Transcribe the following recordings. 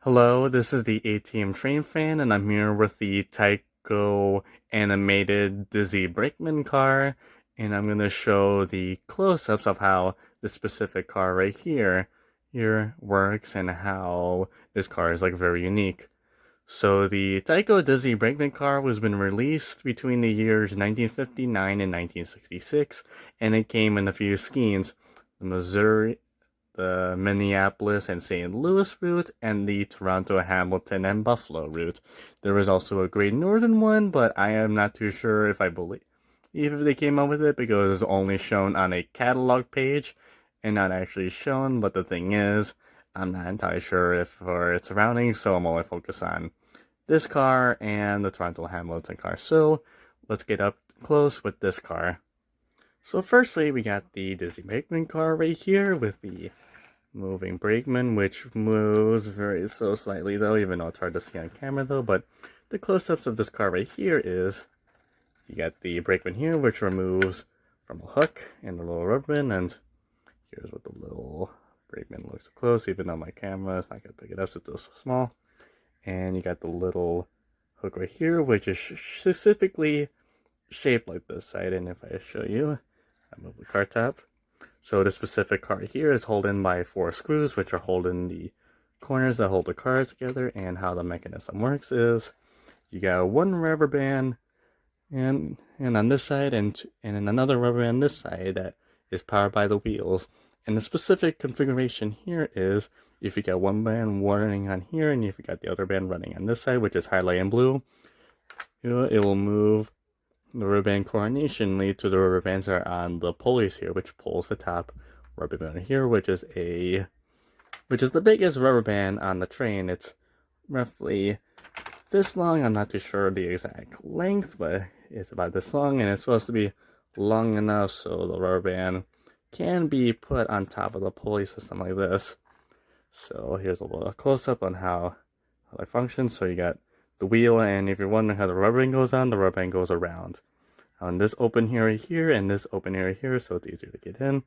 Hello, this is the ATM Train Fan, and I'm here with the Tyco animated Dizzy Brakeman car, and I'm going to show the close-ups of how this specific car right here works and how this car is like very unique. So the Tyco Dizzy Brakeman car was been released between the years 1959 and 1966, and it came in a few schemes: the Missouri, the Minneapolis and St. Louis route, and the Toronto, Hamilton, and Buffalo route. There was also a Great Northern one, but I am not too sure if I believe if they came up with it because it's only shown on a catalog page and not actually shown. But the thing is, I'm not entirely sure if for its surroundings, so I'm only focused on this car and the Toronto Hamilton car. So let's get up close with this car. So firstly, we got the Dizzy Brakeman car right here with the moving brakeman, which moves very so slightly though, even though it's hard to see on camera though. But the close-ups of this car right here is you got the brakeman here, which removes from a hook and a little rubber band, and here's what the little brakeman looks up close, even though my camera is not gonna pick it up, so it's still so small. And you got the little hook right here, which is specifically shaped like this side. And if I show you, I move the car top. So the specific car here is holding by 4 screws, which are holding the corners that hold the car together. And how the mechanism works is you got one rubber band and on this side and then another rubber band on this side that is powered by the wheels. And the specific configuration here is if you got one band running on here and if you got the other band running on this side, which is highlighted in blue, it will move the rubber band coordination lead to the rubber bands that are on the pulleys here, which pulls the top rubber band here, which is the biggest rubber band on the train. It's roughly this long. I'm not too sure the exact length, but it's about this long, and it's supposed to be long enough so the rubber band can be put on top of the pulley system like this. So here's a little close-up on how it functions. So you got the wheel, and if you're wondering how the rubber band goes on, the rubber band goes around on this open area here and this open area here, so it's easier to get in.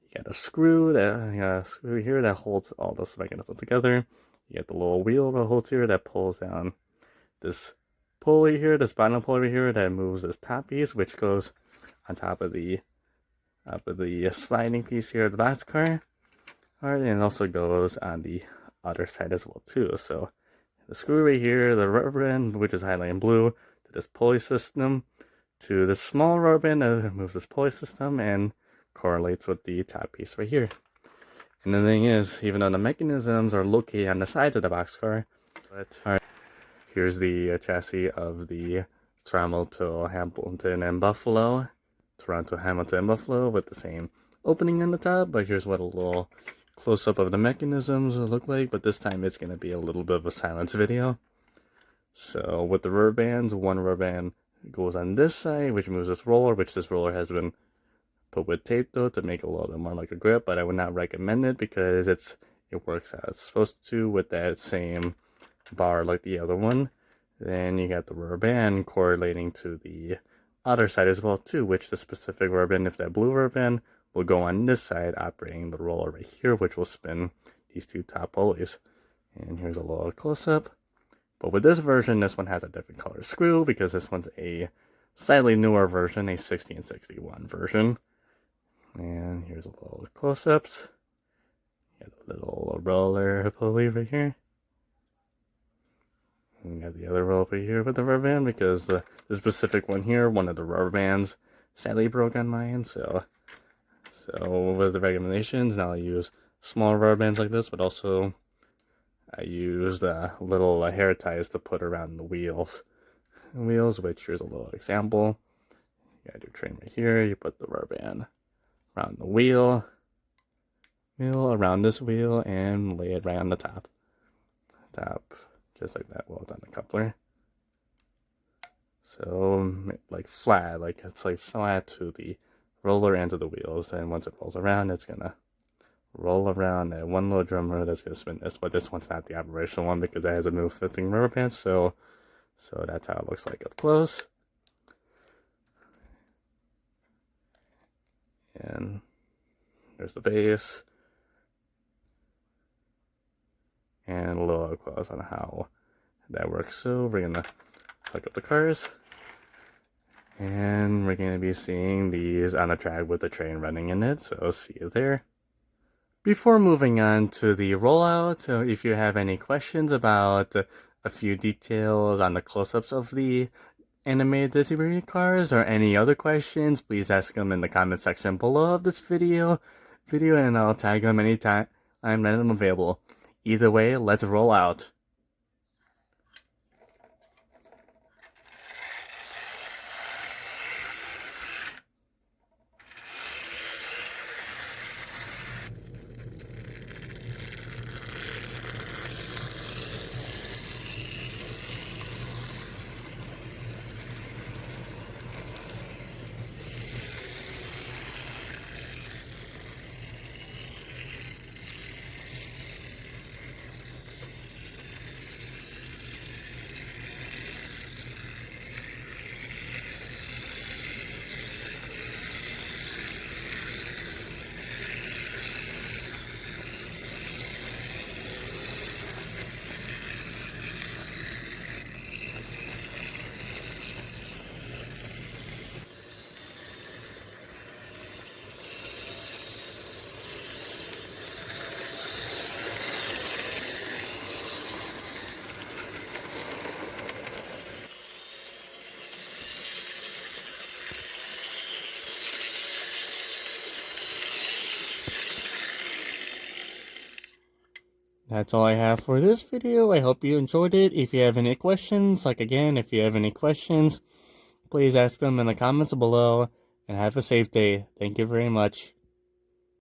You got a screw here that holds all this mechanism together. You got the little wheel that holds here that pulls down this pulley here, this bottom pulley here that moves this top piece, which goes on top of the sliding piece here of the boxcar. Alright, and it also goes on the other side as well too. So the screw right here, the rubber band, which is highlighted in blue, to this pulley system, to this small rubber band that moves this pulley system and correlates with the top piece right here. And the thing is, even though the mechanisms are located on the sides of the boxcar, alright, here's the chassis of the Toronto, Hamilton, and Buffalo. Toronto, Hamilton, and Buffalo with the same opening on the top, but here's what a little close-up of the mechanisms look like, but this time it's going to be a little bit of a silence video. So with the rubber bands, one rubber band goes on this side, which moves this roller, which this roller has been put with tape though to make it a little bit more like a grip, but I would not recommend it because it works as it's supposed to with that same bar like the other one. Then you got the rubber band correlating to the other side as well too, which the specific rubber band, if that blue rubber band, will go on this side operating the roller right here, which will spin these two top pulleys. And here's a little close-up. But with this version, this one has a different color screw because this one's a slightly newer version, a 1661 version. And here's a little close-ups. Got a little roller pulley right here. And we got the other roller over here with the rubber band because the specific one here, one of the rubber bands sadly broke on my end. So with the recommendations, now I use small rubber bands like this, but also I use the little hair ties to put around the wheels, which here's a little example. You got your train right here, you put the rubber band around the wheel around this wheel, and lay it right on the top, just like that. Well, it's on the coupler. So like flat, like it's like flat to the roller and to the wheels, and once it rolls around, it's gonna roll around that one little drummer that's gonna spin this, but this one's not the operational one because it has a new fitting rubber band, so that's how it looks like up close. And there's the base. and a little up close on how that works. So we're gonna hook up the cars, and we're gonna be seeing these on a track with the train running in it. So see you there. Before moving on to the rollout, if you have any questions about a few details on the close-ups of the animated Disney cars or any other questions, please ask them in the comment section below of this video, and I'll tag them anytime I'm available. Either way, let's roll out. That's all I have for this video. I hope you enjoyed it. If you have any questions, if you have any questions, please ask them in the comments below, and have a safe day. Thank you very much.